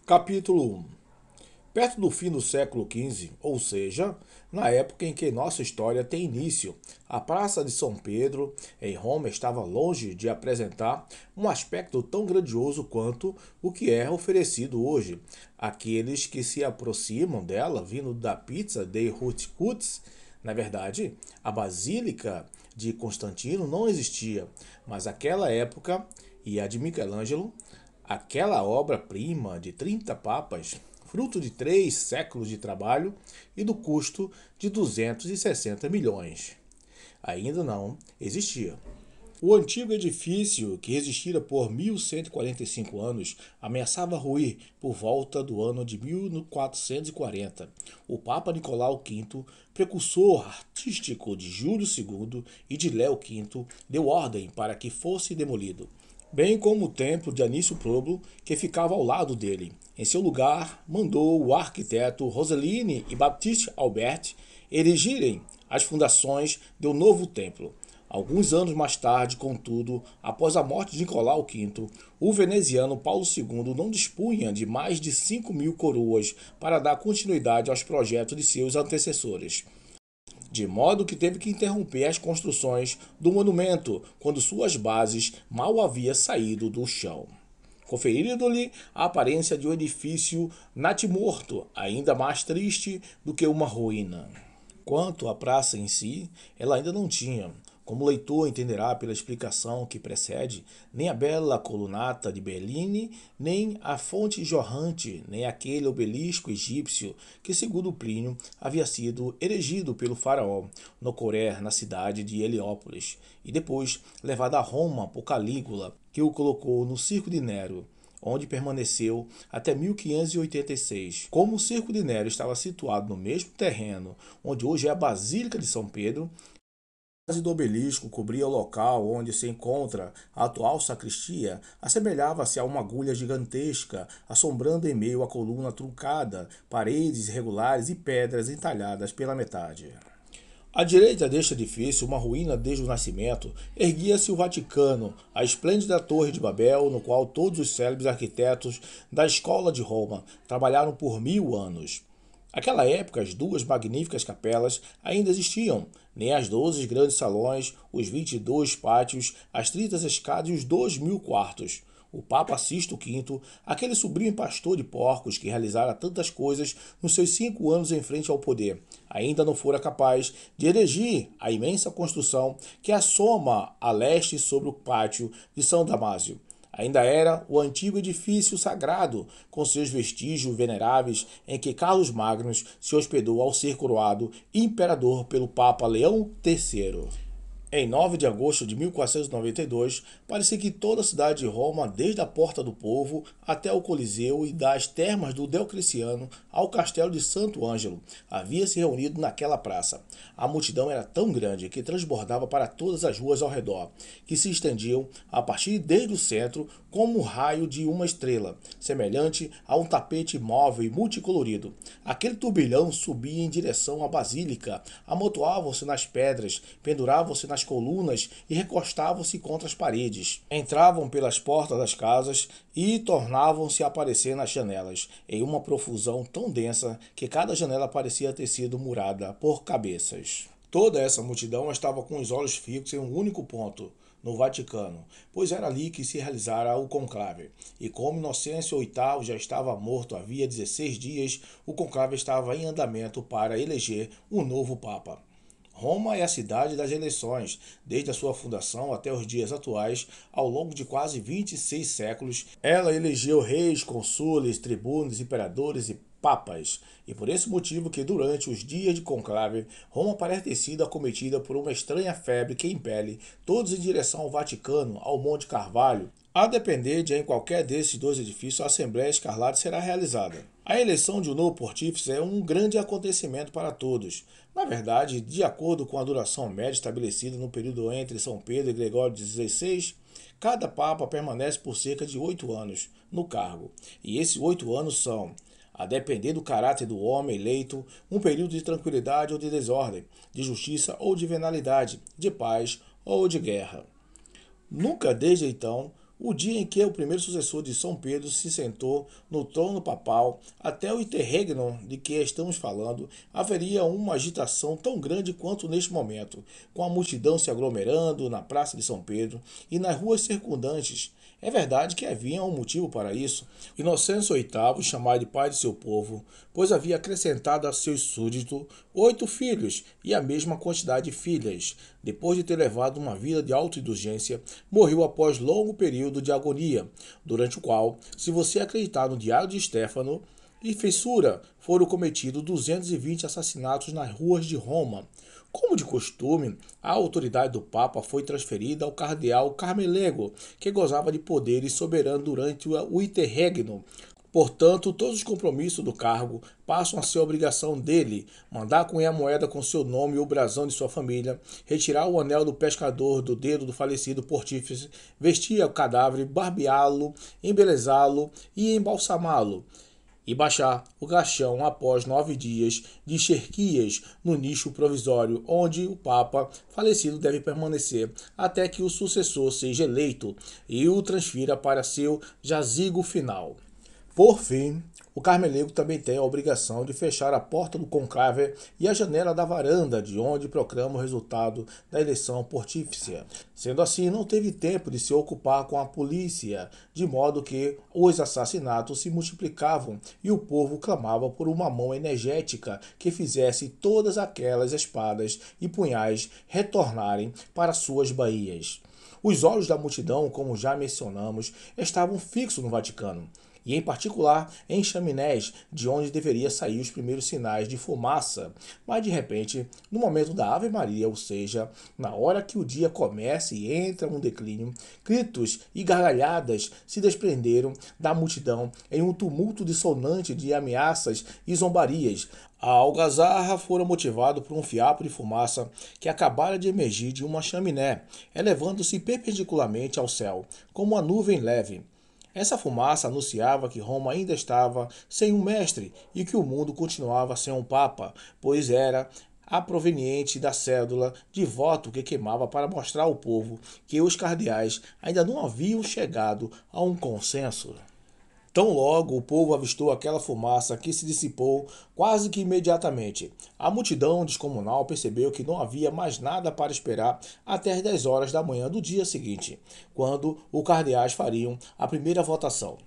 Capítulo 1. Perto do fim do século XV, ou seja, na época em que nossa história tem início, a Praça de São Pedro, em Roma, estava longe de apresentar um aspecto tão grandioso quanto o que é oferecido hoje. Aqueles que se aproximam dela, vindo da Pizza dei Hutkuts, na verdade, a Basílica de Constantino não existia, mas aquela época e a de Michelangelo, aquela obra-prima de 30 papas, fruto de 3 séculos de trabalho e do custo de 260 milhões. Ainda não existia. O antigo edifício, que resistira por 1145 anos, ameaçava ruir por volta do ano de 1440. O Papa Nicolau V, precursor artístico de Júlio II e de Léo V, deu ordem para que fosse demolido, bem como o templo de Anício Problo, que ficava ao lado dele. Em seu lugar, mandou o arquiteto Roseline e Baptiste Albert erigirem as fundações do novo templo. Alguns anos mais tarde, contudo, após a morte de Nicolau V, o veneziano Paulo II não dispunha de mais de 5.000 coroas para dar continuidade aos projetos de seus antecessores, de modo que teve que interromper as construções do monumento quando suas bases mal haviam saído do chão, conferindo-lhe a aparência de um edifício natimorto, ainda mais triste do que uma ruína. Quanto à praça em si, ela ainda não tinha, como o leitor entenderá pela explicação que precede, nem a bela colunata de Bellini, nem a fonte jorrante, nem aquele obelisco egípcio que, segundo Plínio, havia sido erigido pelo faraó Nocoré na cidade de Heliópolis, e depois levado a Roma por Calígula, que o colocou no Circo de Nero, onde permaneceu até 1586. Como o Circo de Nero estava situado no mesmo terreno onde hoje é a Basílica de São Pedro, a base do obelisco cobria o local onde se encontra a atual sacristia, assemelhava-se a uma agulha gigantesca, assombrando em meio à coluna truncada, paredes irregulares e pedras entalhadas pela metade. À direita deste edifício, uma ruína desde o nascimento, erguia-se o Vaticano, a esplêndida Torre de Babel, no qual todos os célebres arquitetos da Escola de Roma trabalharam por 1000 anos. Naquela época, as 2 magníficas capelas ainda existiam, nem as 12 grandes salões, os 22 pátios, as 30 escadas e os 2000 quartos. O Papa Sisto V, aquele sobrinho pastor de porcos que realizara tantas coisas nos seus 5 anos em frente ao poder, ainda não fora capaz de erigir a imensa construção que assoma a leste sobre o pátio de São Damásio. Ainda era o antigo edifício sagrado, com seus vestígios veneráveis, em que Carlos Magno se hospedou ao ser coroado imperador pelo Papa Leão III. Em 9 de agosto de 1492, parecia que toda a cidade de Roma, desde a Porta do Povo até o Coliseu e das termas do Diocleciano ao Castelo de Santo Ângelo, havia se reunido naquela praça. A multidão era tão grande que transbordava para todas as ruas ao redor, que se estendiam a partir desde o centro como o raio de uma estrela, semelhante a um tapete móvel e multicolorido. Aquele turbilhão subia em direção à basílica, amontoavam-se nas pedras, penduravam-se nas colunas e recostavam-se contra as paredes. Entravam pelas portas das casas e tornavam-se a aparecer nas janelas, em uma profusão tão densa que cada janela parecia ter sido murada por cabeças. Toda essa multidão estava com os olhos fixos em um único ponto, no Vaticano, pois era ali que se realizara o conclave. E como Inocêncio VIII já estava morto havia 16 dias, o conclave estava em andamento para eleger um novo Papa. Roma é a cidade das eleições, desde a sua fundação até os dias atuais, ao longo de quase 26 séculos. Ela elegeu reis, consules, tribunos, imperadores e papas, e por esse motivo que durante os dias de conclave, Roma parece ter sido acometida por uma estranha febre que impele todos em direção ao Vaticano, ao Monte Carvalho. A depender de em qualquer desses 2 edifícios, a Assembleia Escarlate será realizada. A eleição de um novo pontífice é um grande acontecimento para todos. Na verdade, de acordo com a duração média estabelecida no período entre São Pedro e Gregório XVI, cada Papa permanece por cerca de 8 anos no cargo. E esses 8 anos são, a depender do caráter do homem eleito, um período de tranquilidade ou de desordem, de justiça ou de venalidade, de paz ou de guerra. Nunca desde então o dia em que o primeiro sucessor de São Pedro se sentou no trono papal, até o interregno de que estamos falando, haveria uma agitação tão grande quanto neste momento, com a multidão se aglomerando na Praça de São Pedro e nas ruas circundantes. É verdade que havia um motivo para isso. Inocêncio VIII, chamado de pai de seu povo, pois havia acrescentado a seus súditos 8 filhos e a mesma quantidade de filhas. Depois de ter levado uma vida de autoindulgência, morreu após longo período de agonia, durante o qual, se você acreditar no Diário de Stefano e Fissura, foram cometidos 220 assassinatos nas ruas de Roma. Como de costume, a autoridade do Papa foi transferida ao cardeal Carmelego, que gozava de poderes soberanos durante o interregno. Portanto, todos os compromissos do cargo passam a ser obrigação dele: mandar cunhar moeda com seu nome e o brasão de sua família, retirar o anel do pescador do dedo do falecido portífice, vestir o cadáver, barbeá-lo, embelezá-lo e embalsamá-lo, e baixar o caixão após 9 dias de enxerquias no nicho provisório, onde o Papa falecido deve permanecer até que o sucessor seja eleito e o transfira para seu jazigo final. Por fim, o Carmelego também tem a obrigação de fechar a porta do conclave e a janela da varanda, de onde proclama o resultado da eleição pontifícia. Sendo assim, não teve tempo de se ocupar com a polícia, de modo que os assassinatos se multiplicavam e o povo clamava por uma mão energética que fizesse todas aquelas espadas e punhais retornarem para suas baías. Os olhos da multidão, como já mencionamos, estavam fixos no Vaticano, e em particular em chaminés, de onde deveria sair os primeiros sinais de fumaça. Mas de repente, no momento da Ave Maria, ou seja, na hora que o dia começa e entra um declínio, gritos e gargalhadas se desprenderam da multidão em um tumulto dissonante de ameaças e zombarias. A algazarra fora motivado por um fiapo de fumaça que acabara de emergir de uma chaminé, elevando-se perpendicularmente ao céu, como uma nuvem leve. Essa fumaça anunciava que Roma ainda estava sem um mestre e que o mundo continuava sem um papa, pois era a proveniente da cédula de voto que queimava para mostrar ao povo que os cardeais ainda não haviam chegado a um consenso. Tão logo o povo avistou aquela fumaça que se dissipou quase que imediatamente. A multidão descomunal percebeu que não havia mais nada para esperar até as 10 horas da manhã do dia seguinte, quando os cardeais fariam a primeira votação.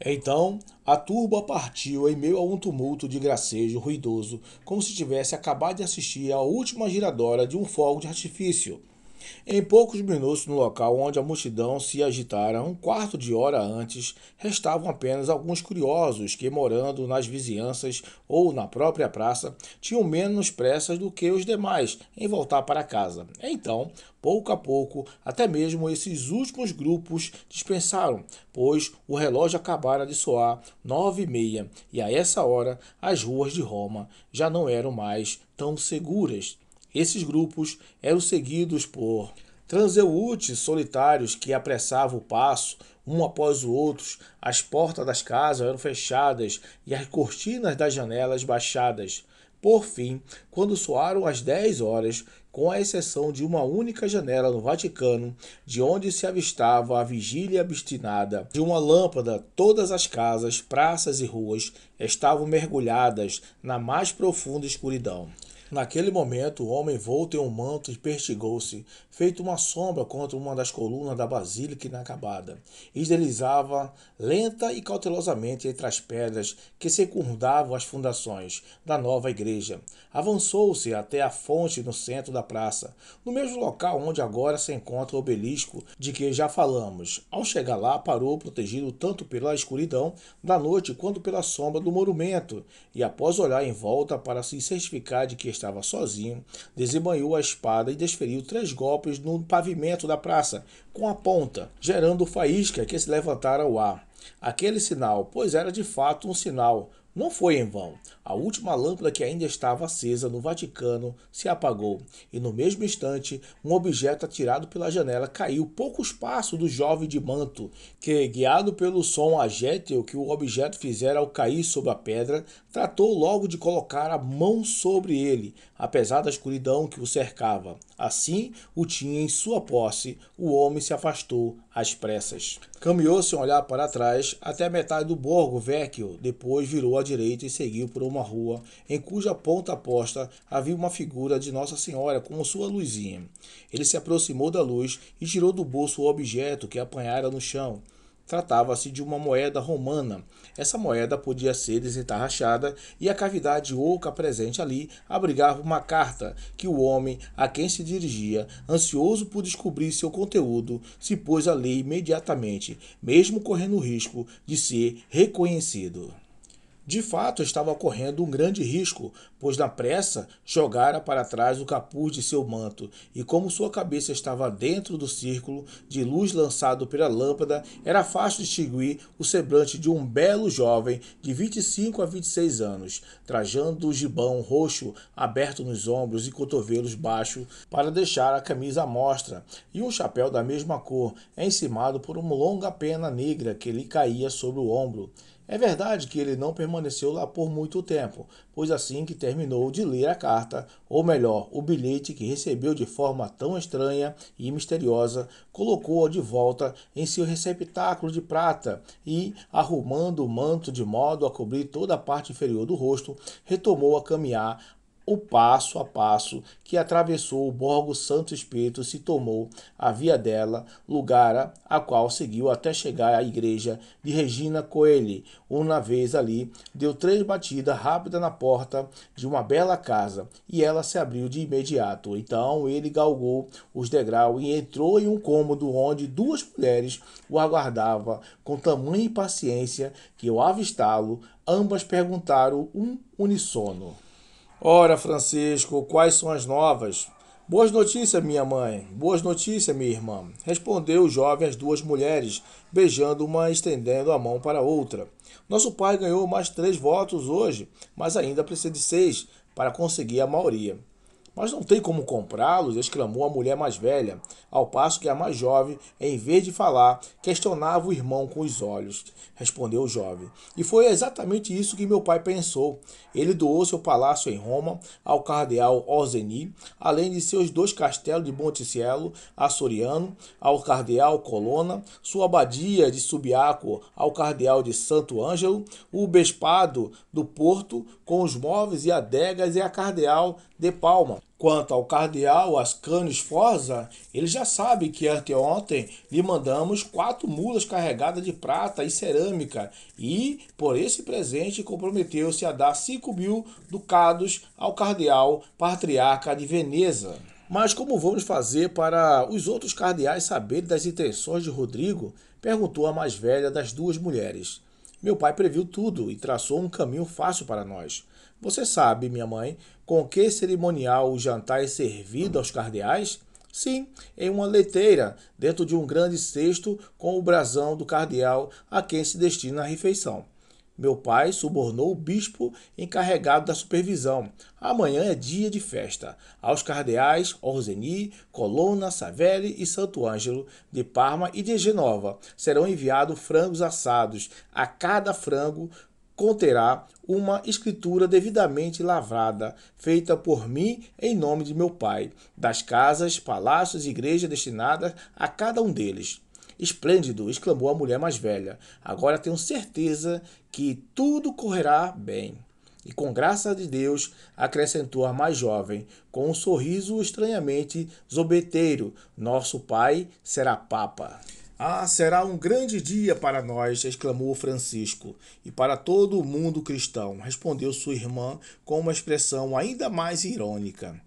Então, a turba partiu em meio a um tumulto de gracejo ruidoso, como se tivesse acabado de assistir à última giratória de um fogo de artifício. Em poucos minutos, no local onde a multidão se agitara um quarto de hora antes, restavam apenas alguns curiosos que, morando nas vizinhanças ou na própria praça, tinham menos pressa do que os demais em voltar para casa. Então, pouco a pouco, até mesmo esses últimos grupos dispensaram, pois o relógio acabara de soar 9h30 e a essa hora as ruas de Roma já não eram mais tão seguras. Esses grupos eram seguidos por transeúntes solitários que apressavam o passo, um após o outro, as portas das casas eram fechadas e as cortinas das janelas baixadas. Por fim, quando soaram as 10 horas, com a exceção de uma única janela no Vaticano, de onde se avistava a vigília obstinada de uma lâmpada, todas as casas, praças e ruas estavam mergulhadas na mais profunda escuridão. Naquele momento, o homem volto em um manto e pertigou-se, feito uma sombra contra uma das colunas da basílica inacabada, e deslizava lenta e cautelosamente entre as pedras que circundavam as fundações da nova igreja. Avançou-se até a fonte no centro da praça, no mesmo local onde agora se encontra o obelisco de que já falamos. Ao chegar lá, parou protegido tanto pela escuridão da noite quanto pela sombra do monumento, e após olhar em volta para se certificar de que estava sozinho, desembainhou a espada e desferiu 3 golpes no pavimento da praça, com a ponta, gerando faísca que se levantara ao ar. Aquele sinal, pois era de fato um sinal, não foi em vão. A última lâmpada que ainda estava acesa no Vaticano se apagou, e no mesmo instante, um objeto atirado pela janela caiu poucos passos do jovem de manto, que, guiado pelo som agétil que o objeto fizera ao cair sobre a pedra, tratou logo de colocar a mão sobre ele, apesar da escuridão que o cercava. Assim o tinha em sua posse, o homem se afastou às pressas. Caminhou sem olhar para trás até a metade do Borgo Vecchio, depois virou à direita e seguiu por uma rua, em cuja ponta oposta havia uma figura de Nossa Senhora com sua luzinha. Ele se aproximou da luz e tirou do bolso o objeto que apanhara no chão. Tratava-se de uma moeda romana. Essa moeda podia ser desentarrachada e a cavidade oca presente ali abrigava uma carta que o homem a quem se dirigia, ansioso por descobrir seu conteúdo, se pôs a ler imediatamente, mesmo correndo o risco de ser reconhecido. De fato, estava correndo um grande risco, pois na pressa jogara para trás o capuz de seu manto, e como sua cabeça estava dentro do círculo de luz lançado pela lâmpada, era fácil distinguir o semblante de um belo jovem de 25 a 26 anos, trajando o gibão roxo aberto nos ombros e cotovelos baixos para deixar a camisa à mostra, e um chapéu da mesma cor, encimado por uma longa pena negra que lhe caía sobre o ombro. É verdade que ele não permaneceu lá por muito tempo, pois assim que terminou de ler a carta, ou melhor, o bilhete que recebeu de forma tão estranha e misteriosa, colocou-o de volta em seu receptáculo de prata e, arrumando o manto de modo a cobrir toda a parte inferior do rosto, retomou a caminhar o passo a passo que atravessou o Borgo Santo Espírito se tomou a via dela, lugar a qual seguiu até chegar à igreja de Regina Coeli. Uma vez ali, deu 3 batidas rápidas na porta de uma bela casa, e ela se abriu de imediato. Então ele galgou os degraus e entrou em um cômodo onde 2 mulheres o aguardavam com tamanha impaciência que, ao avistá-lo, ambas perguntaram uníssono: Ora, Francisco, quais são as novas? Boas notícias, minha mãe. Boas notícias, minha irmã. Respondeu o jovem às 2 mulheres, beijando uma e estendendo a mão para a outra. Nosso pai ganhou mais 3 votos hoje, mas ainda precisa de 6 para conseguir a maioria. Mas não tem como comprá-los, exclamou a mulher mais velha, ao passo que a mais jovem, em vez de falar, questionava o irmão com os olhos. Respondeu o jovem. E foi exatamente isso que meu pai pensou. Ele doou seu palácio em Roma ao cardeal Orsini, além de seus 2 castelos de Monticello, Açoriano, ao cardeal Colonna, sua abadia de Subiaco ao cardeal de Santo Ângelo, o bispado do Porto, com os móveis e adegas, e a cardeal de Palma. Quanto ao cardeal Ascanio Sforza, ele já sabe que anteontem lhe mandamos 4 mulas carregadas de prata e cerâmica e, por esse presente, comprometeu-se a dar 5.000 ducados ao cardeal patriarca de Veneza. Mas como vamos fazer para os outros cardeais saberem das intenções de Rodrigo? Perguntou a mais velha das 2 mulheres. Meu pai previu tudo e traçou um caminho fácil para nós. Você sabe, minha mãe, com que cerimonial o jantar é servido aos cardeais? Sim, em uma leiteira, dentro de um grande cesto com o brasão do cardeal a quem se destina a refeição. Meu pai subornou o bispo encarregado da supervisão. Amanhã é dia de festa. Aos cardeais Orsini, Colonna, Savelli e Santo Ângelo, de Parma e de Genova, serão enviados frangos assados. A cada frango conterá uma escritura devidamente lavrada, feita por mim em nome de meu pai, das casas, palácios e igrejas destinadas a cada um deles. Esplêndido, exclamou a mulher mais velha. Agora tenho certeza que tudo correrá bem. E com graça de Deus, acrescentou a mais jovem, com um sorriso estranhamente zombeteiro, nosso pai será papa. Ah, será um grande dia para nós, exclamou Francisco, e para todo o mundo cristão, respondeu sua irmã com uma expressão ainda mais irônica.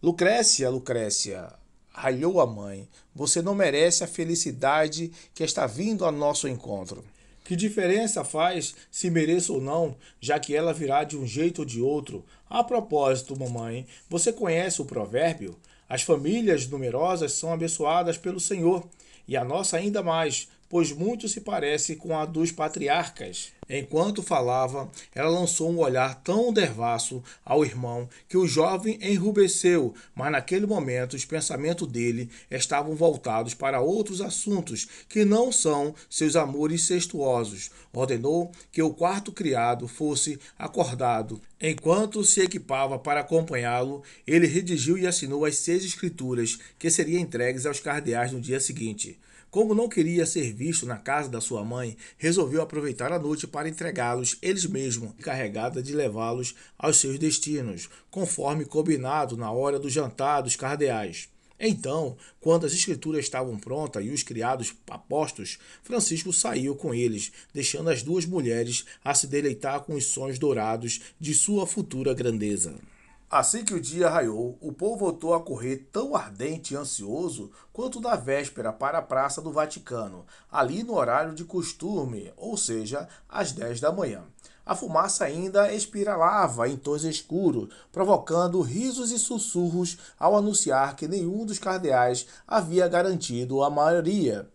Lucrécia, Lucrécia, ralhou a mãe, você não merece a felicidade que está vindo ao nosso encontro. Que diferença faz se mereço ou não, já que ela virá de um jeito ou de outro? A propósito, mamãe, você conhece o provérbio? As famílias numerosas são abençoadas pelo Senhor, e a nossa ainda mais. pois muito se parece com a dos patriarcas. Enquanto falava, ela lançou um olhar tão devasso ao irmão que o jovem enrubesceu, mas naquele momento os pensamentos dele estavam voltados para outros assuntos que não são seus amores incestuosos. Ordenou que o quarto criado fosse acordado. Enquanto se equipava para acompanhá-lo, ele redigiu e assinou as 6 escrituras que seriam entregues aos cardeais no dia seguinte. Como não queria ser visto na casa da sua mãe, resolveu aproveitar a noite para entregá-los eles mesmos, encarregada de levá-los aos seus destinos, conforme combinado na hora do jantar dos cardeais. Então, quando as escrituras estavam prontas e os criados apostos, Francisco saiu com eles, deixando as 2 mulheres a se deleitar com os sonhos dourados de sua futura grandeza. Assim que o dia raiou, o povo voltou a correr tão ardente e ansioso quanto na véspera para a Praça do Vaticano, ali no horário de costume, ou seja, às 10 da manhã. A fumaça ainda espiralava em tons escuros, provocando risos e sussurros ao anunciar que nenhum dos cardeais havia garantido a maioria.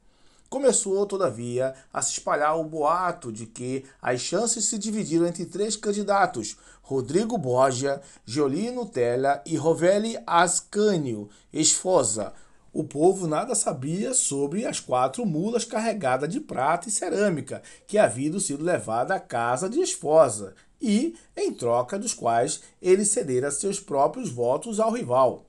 Começou, todavia, a se espalhar o boato de que as chances se dividiram entre 3 candidatos: Rodrigo Borgia, Giolino Tella e Rovelli Ascanio Esfosa. O povo nada sabia sobre as 4 mulas carregadas de prata e cerâmica que haviam sido levadas à casa de Esfosa e, em troca dos quais, ele cedera seus próprios votos ao rival.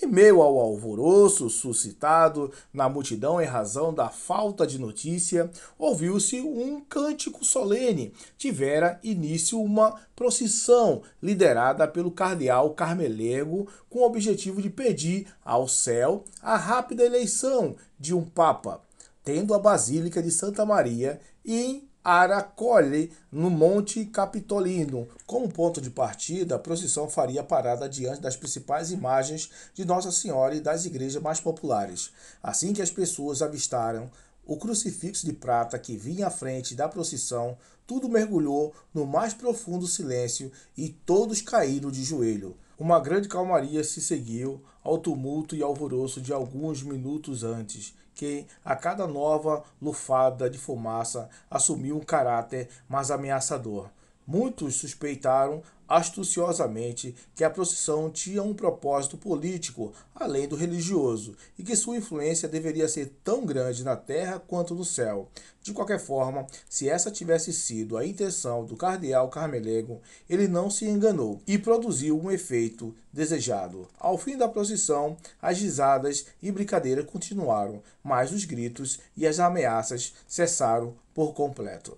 Em meio ao alvoroço suscitado na multidão em razão da falta de notícia, ouviu-se um cântico solene. Tivera início uma procissão liderada pelo cardeal Carmelego com o objetivo de pedir ao céu a rápida eleição de um papa, tendo a Basílica de Santa Maria em Aracoli, no Monte Capitolino. Como ponto de partida, a procissão faria parada diante das principais imagens de Nossa Senhora e das igrejas mais populares. Assim que as pessoas avistaram o crucifixo de prata que vinha à frente da procissão, tudo mergulhou no mais profundo silêncio e todos caíram de joelho. Uma grande calmaria se seguiu ao tumulto e alvoroço de alguns minutos antes, que a cada nova lufada de fumaça assumiu um caráter mais ameaçador. Muitos suspeitaram astuciosamente que a procissão tinha um propósito político além do religioso e que sua influência deveria ser tão grande na terra quanto no céu. De qualquer forma, se essa tivesse sido a intenção do cardeal Carmelego, ele não se enganou e produziu um efeito desejado. Ao fim da procissão, as risadas e brincadeiras continuaram, mas os gritos e as ameaças cessaram por completo.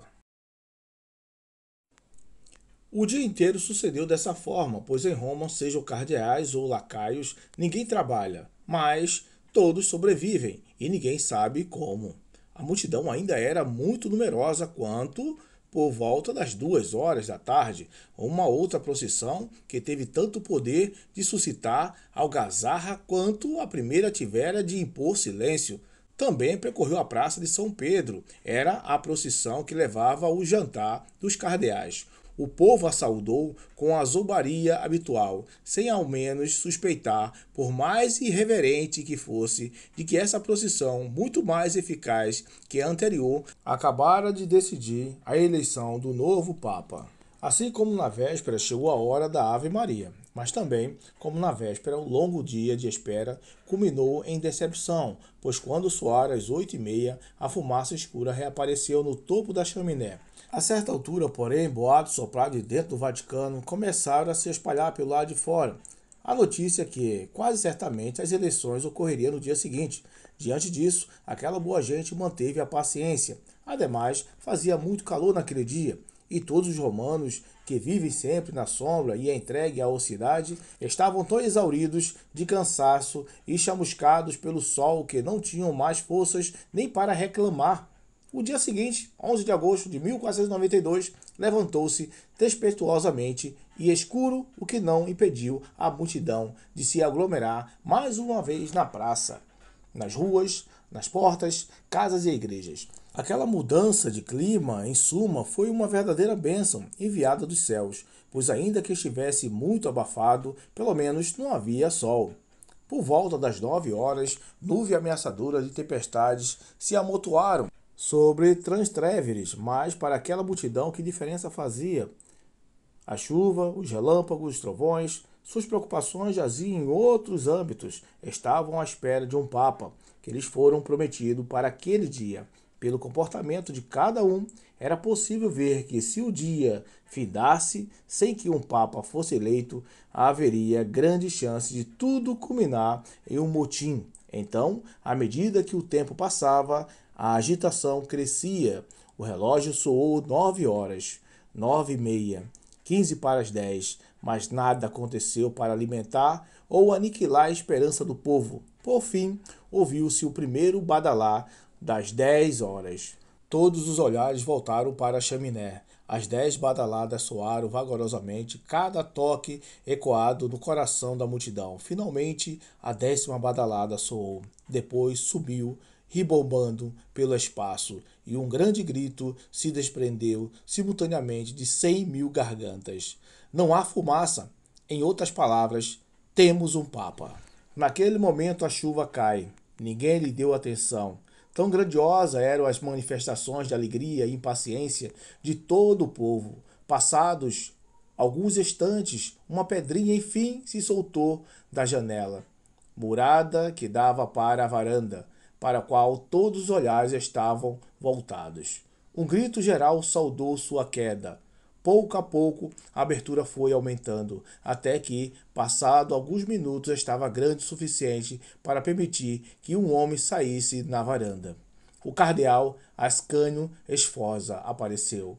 O dia inteiro sucedeu dessa forma, pois em Roma, sejam cardeais ou lacaios, ninguém trabalha, mas todos sobrevivem e ninguém sabe como. A multidão ainda era muito numerosa quanto, por volta das 2 horas da tarde, uma outra procissão que teve tanto poder de suscitar algazarra quanto a primeira tivera de impor silêncio. Também percorreu a Praça de São Pedro. Era a procissão que levava o jantar dos cardeais. O povo a saudou com a zombaria habitual, sem ao menos suspeitar, por mais irreverente que fosse, de que essa procissão, muito mais eficaz que a anterior, acabara de decidir a eleição do novo Papa. Assim como na véspera chegou a hora da Ave Maria, mas também, como na véspera, o longo dia de espera culminou em decepção, pois quando soaram as 8h30, a fumaça escura reapareceu no topo da chaminé. A certa altura, porém, boatos soprados de dentro do Vaticano começaram a se espalhar pelo lado de fora. A notícia que, quase certamente, as eleições ocorreriam no dia seguinte. Diante disso, aquela boa gente manteve a paciência. Ademais, fazia muito calor naquele dia, e todos os romanos, que vivem sempre na sombra e entregues à ociosidade, estavam tão exauridos de cansaço e chamuscados pelo sol que não tinham mais forças nem para reclamar. O dia seguinte, 11 de agosto de 1492, levantou-se tempestuosamente e escuro, o que não impediu a multidão de se aglomerar mais uma vez na praça, nas ruas, nas portas, casas e igrejas. Aquela mudança de clima, em suma, foi uma verdadeira bênção enviada dos céus, pois ainda que estivesse muito abafado, pelo menos não havia sol. Por volta das 9 horas, nuvens ameaçadoras de tempestades se amontoaram sobre Transtréveres, mas para aquela multidão que diferença fazia? A chuva, os relâmpagos, os trovões, suas preocupações jaziam em outros âmbitos, estavam à espera de um Papa, que lhes foram prometido para aquele dia. Pelo comportamento de cada um, era possível ver que se o dia findasse sem que um Papa fosse eleito, haveria grande chance de tudo culminar em um motim. Então, à medida que o tempo passava, a agitação crescia. O relógio soou 9 horas, 9h30. 15 para as 10, mas nada aconteceu para alimentar ou aniquilar a esperança do povo. Por fim, ouviu-se o primeiro badalar das 10 horas. Todos os olhares voltaram para a chaminé. As 10 badaladas soaram vagarosamente, cada toque ecoado no coração da multidão. Finalmente, a 10ª badalada soou. Depois subiu, ribombando pelo espaço, e um grande grito se desprendeu simultaneamente de 100.000 gargantas. Não há fumaça. Em outras palavras, temos um Papa. Naquele momento a chuva cai. Ninguém lhe deu atenção. Tão grandiosa eram as manifestações de alegria e impaciência de todo o povo. Passados alguns instantes, uma pedrinha enfim se soltou da janela, murada que dava para a varanda, para a qual todos os olhares estavam voltados. Um grito geral saudou sua queda. Pouco a pouco, a abertura foi aumentando, até que, passado alguns minutos, estava grande o suficiente para permitir que um homem saísse na varanda. O cardeal Ascânio Esforza apareceu.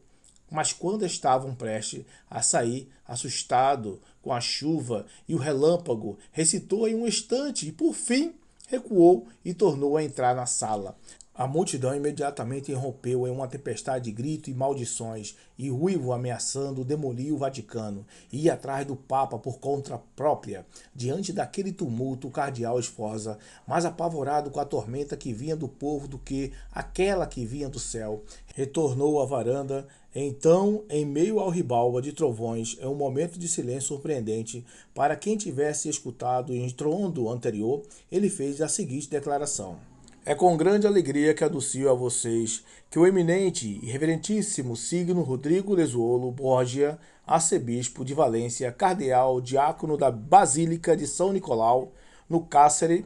Mas quando estavam prestes a sair, assustado com a chuva e o relâmpago, recitou em um instante e, por fim, recuou e tornou a entrar na sala. A multidão imediatamente irrompeu em uma tempestade de gritos e maldições, e Ruivo, ameaçando demolir o Vaticano, e ia atrás do Papa por conta própria. Diante daquele tumulto, o cardeal Esforza, mais apavorado com a tormenta que vinha do povo do que aquela que vinha do céu, retornou à varanda. Então, em meio ao ribalba de trovões, em um momento de silêncio surpreendente, para quem tivesse escutado o estrondo anterior, ele fez a seguinte declaração: é com grande alegria que anuncio a vocês que o eminente e reverentíssimo signo Rodrigo Lesuolo Borgia, arcebispo de Valência, cardeal diácono da Basílica de São Nicolau, no Cáceres,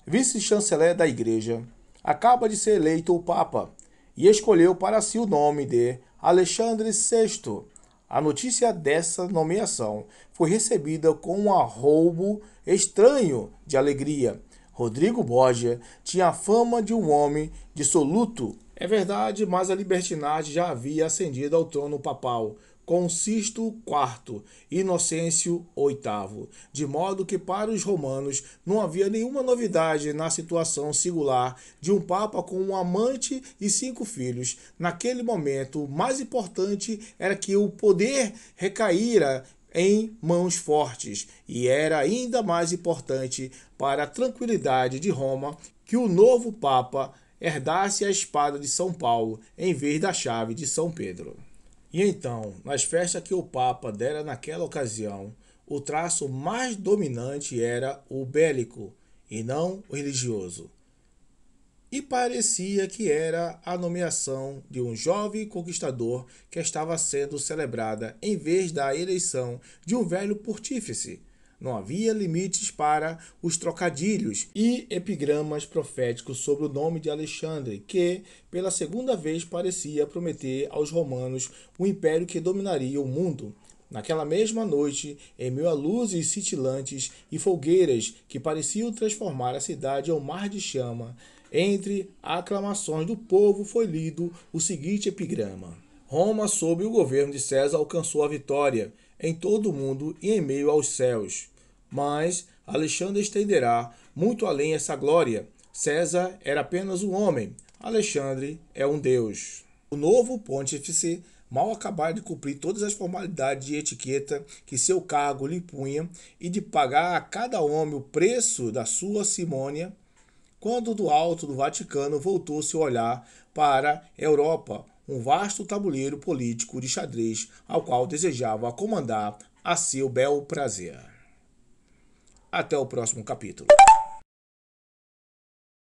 vice-chanceler da Igreja, acaba de ser eleito o Papa e escolheu para si o nome de Alexandre VI. A notícia dessa nomeação foi recebida com um arroubo estranho de alegria. Rodrigo Borgia tinha a fama de um homem dissoluto. É verdade, mas a libertinagem já havia ascendido ao trono papal com Sisto IV e Inocêncio VIII, de modo que para os romanos não havia nenhuma novidade na situação singular de um papa com um amante e 5 filhos. Naquele momento, o mais importante era que o poder recaíra em mãos fortes, e era ainda mais importante para a tranquilidade de Roma que o novo Papa herdasse a espada de São Paulo em vez da chave de São Pedro. E então, nas festas que o Papa dera naquela ocasião, o traço mais dominante era o bélico e não o religioso. E parecia que era a nomeação de um jovem conquistador que estava sendo celebrada em vez da eleição de um velho pontífice. Não havia limites para os trocadilhos e epigramas proféticos sobre o nome de Alexandre, que, pela segunda vez, parecia prometer aos romanos o império que dominaria o mundo. Naquela mesma noite, em meio a luzes cintilantes e fogueiras que pareciam transformar a cidade em um mar de chama, entre aclamações do povo foi lido o seguinte epigrama: Roma, sob o governo de César, alcançou a vitória em todo o mundo e em meio aos céus. Mas Alexandre estenderá muito além essa glória. César era apenas um homem, Alexandre é um deus. O novo pontífice mal acabara de cumprir todas as formalidades de etiqueta que seu cargo lhe punha e de pagar a cada homem o preço da sua simônia, quando do alto do Vaticano voltou seu olhar para a Europa, um vasto tabuleiro político de xadrez ao qual desejava comandar a seu bel prazer. Até o próximo capítulo.